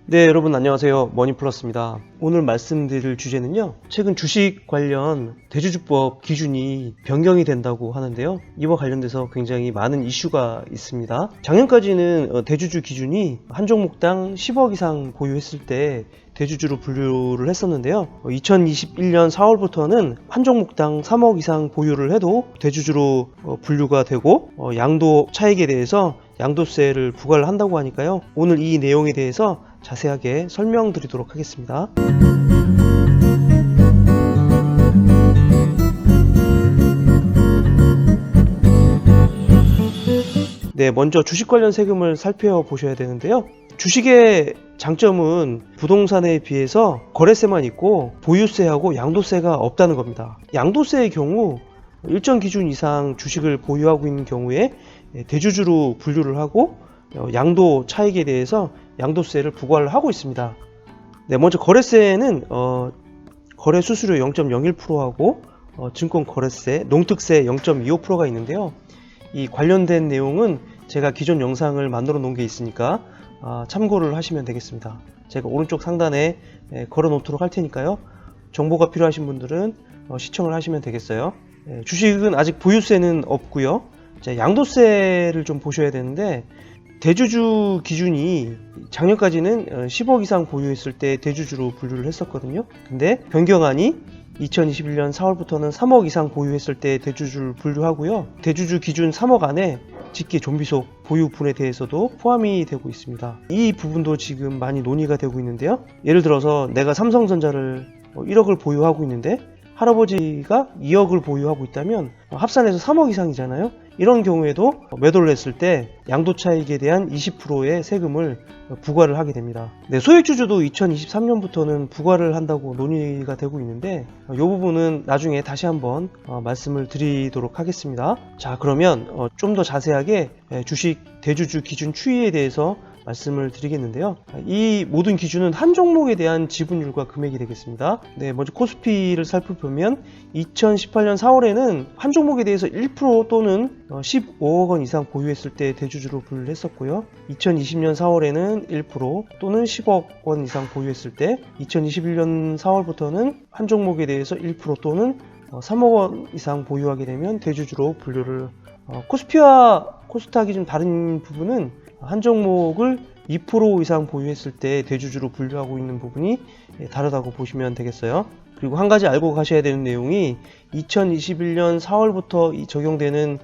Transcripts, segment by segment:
네, 여러분 안녕하세요. 머니플러스입니다. 오늘 말씀드릴 주제는요, 최근 주식 관련 대주주법 기준이 변경이 된다고 하는데요, 이와 관련돼서 굉장히 많은 이슈가 있습니다. 작년까지는 대주주 기준이 한 종목당 10억 이상 보유했을 때 대주주로 분류를 했었는데요, 2021년 4월부터는 한 종목당 3억 이상 보유를 해도 대주주로 분류가 되고, 양도 차익에 대해서 양도세를 부과를 한다고 하니까요, 오늘 이 내용에 대해서 자세하게 설명드리도록 하겠습니다. 네, 먼저 주식 관련 세금을 살펴보셔야 되는데요. 주식의 장점은 부동산에 비해서 거래세만 있고 보유세하고 양도세가 없다는 겁니다. 양도세의 경우 일정 기준 이상 주식을 보유하고 있는 경우에 대주주로 분류를 하고 양도 차익에 대해서 양도세를 부과를 하고 있습니다. 네, 먼저 거래세는 거래 수수료 0.01%하고 증권 거래세, 농특세 0.25%가 있는데요. 이 관련된 내용은 제가 기존 영상을 만들어 놓은 게 있으니까 참고를 하시면 되겠습니다. 제가 오른쪽 상단에 걸어 놓도록 할 테니까요. 정보가 필요하신 분들은 시청을 하시면 되겠어요. 주식은 아직 보유세는 없고요. 양도세를 좀 보셔야 되는데, 대주주 기준이 작년까지는 10억 이상 보유했을 때 대주주로 분류를 했었거든요. 근데 변경안이 2021년 4월부터는 3억 이상 보유했을 때 대주주를 분류하고요. 대주주 기준 3억 안에 직계 좀비속 보유분에 대해서도 포함이 되고 있습니다. 이 부분도 지금 많이 논의가 되고 있는데요. 예를 들어서 내가 삼성전자를 1억을 보유하고 있는데 할아버지가 2억을 보유하고 있다면 합산해서 3억 이상이잖아요. 이런 경우에도 매도를 했을 때 양도차익에 대한 20%의 세금을 부과를 하게 됩니다. 네, 소액주주도 2023년부터는 부과를 한다고 논의가 되고 있는데, 이 부분은 나중에 다시 한번 말씀을 드리도록 하겠습니다. 자, 그러면 좀 더 자세하게 주식 대주주 기준 추이에 대해서 말씀을 드리겠는데요. 이 모든 기준은 한 종목에 대한 지분율과 금액이 되겠습니다. 네, 먼저 코스피를 살펴보면 2018년 4월에는 한 종목에 대해서 1% 또는 15억 원 이상 보유했을 때 대주주로 분류를 했었고요. 2020년 4월에는 1% 또는 10억 원 이상 보유했을 때, 2021년 4월부터는 한 종목에 대해서 1% 또는 3억 원 이상 보유하게 되면 대주주로 분류를, 코스피와 코스닥이 좀 다른 부분은 한 종목을 2% 이상 보유했을 때 대주주로 분류하고 있는 부분이 다르다고 보시면 되겠어요. 그리고 한 가지 알고 가셔야 되는 내용이 2021년 4월부터 적용되는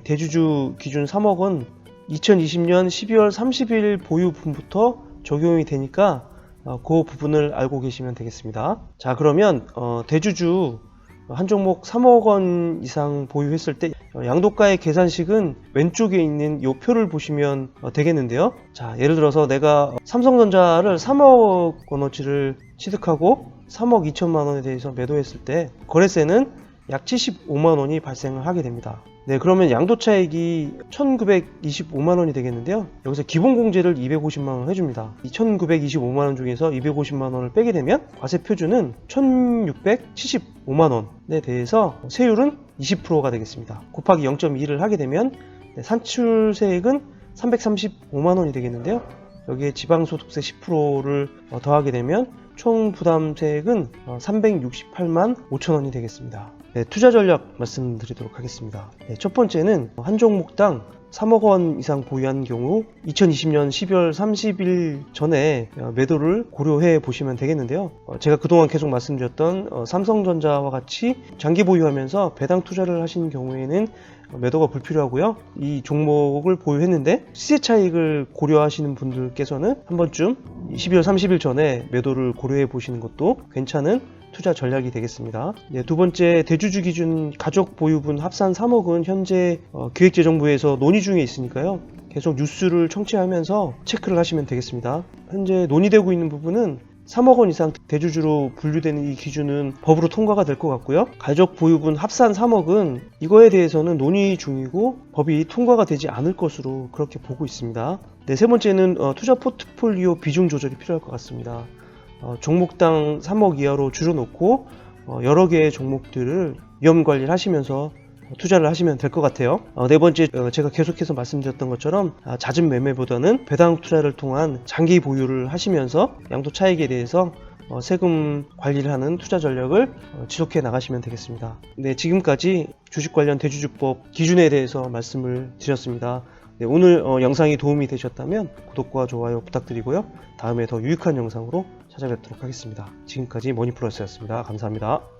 대주주 기준 3억 원 2020년 12월 30일 보유분부터 적용이 되니까 그 부분을 알고 계시면 되겠습니다. 자, 그러면 대주주 한 종목 3억 원 이상 보유했을 때 양도가의 계산식은 왼쪽에 있는 이 표를 보시면 되겠는데요. 자, 예를 들어서 내가 삼성전자를 3억 원어치를 취득하고 3억 2천만 원에 대해서 매도했을 때 거래세는 약 75만 원이 발생을 하게 됩니다. 네, 그러면 양도차익이 1925만 원이 되겠는데요. 여기서 기본공제를 250만 원 해줍니다. 이 1925만 원 중에서 250만 원을 빼게 되면 과세 표준은 1675만 원에 대해서 세율은 20%가 되겠습니다. 곱하기 0.2를 하게 되면 산출세액은 335만 원이 되겠는데요. 여기에 지방소득세 10%를 더하게 되면 총 부담세액은 368만 5천 원이 되겠습니다. 네, 투자 전략 말씀드리도록 하겠습니다. 네, 첫 번째는 한 종목당 3억 원 이상 보유한 경우 2020년 12월 30일 전에 매도를 고려해 보시면 되겠는데요. 제가 그동안 계속 말씀드렸던 삼성전자와 같이 장기 보유하면서 배당 투자를 하신 경우에는 매도가 불필요하고요. 이 종목을 보유했는데 시세 차익을 고려하시는 분들께서는 한 번쯤 12월 30일 전에 매도를 고려해 보시는 것도 괜찮은 투자 전략이 되겠습니다. 네, 두 번째, 대주주 기준 가족 보유분 합산 3억은 현재 기획재정부에서 논의 중에 있으니까요. 계속 뉴스를 청취하면서 체크를 하시면 되겠습니다. 현재 논의되고 있는 부분은 3억 원 이상 대주주로 분류되는 이 기준은 법으로 통과가 될 것 같고요. 가족 보유분 합산 3억은 이거에 대해서는 논의 중이고 법이 통과가 되지 않을 것으로 그렇게 보고 있습니다. 네, 세 번째는 투자 포트폴리오 비중 조절이 필요할 것 같습니다. 종목당 3억 이하로 줄여놓고 여러 개의 종목들을 위험 관리를 하시면서 투자를 하시면 될 것 같아요. 네 번째, 제가 계속해서 말씀드렸던 것처럼 잦은 매매보다는 배당 투자를 통한 장기 보유를 하시면서 양도 차익에 대해서 세금 관리를 하는 투자 전략을 지속해 나가시면 되겠습니다. 네, 지금까지 주식 관련 대주주법 기준에 대해서 말씀을 드렸습니다. 네, 오늘 영상이 도움이 되셨다면 구독과 좋아요 부탁드리고요. 다음에 더 유익한 영상으로 찾아뵙도록 하겠습니다. 지금까지 머니플러스였습니다. 감사합니다.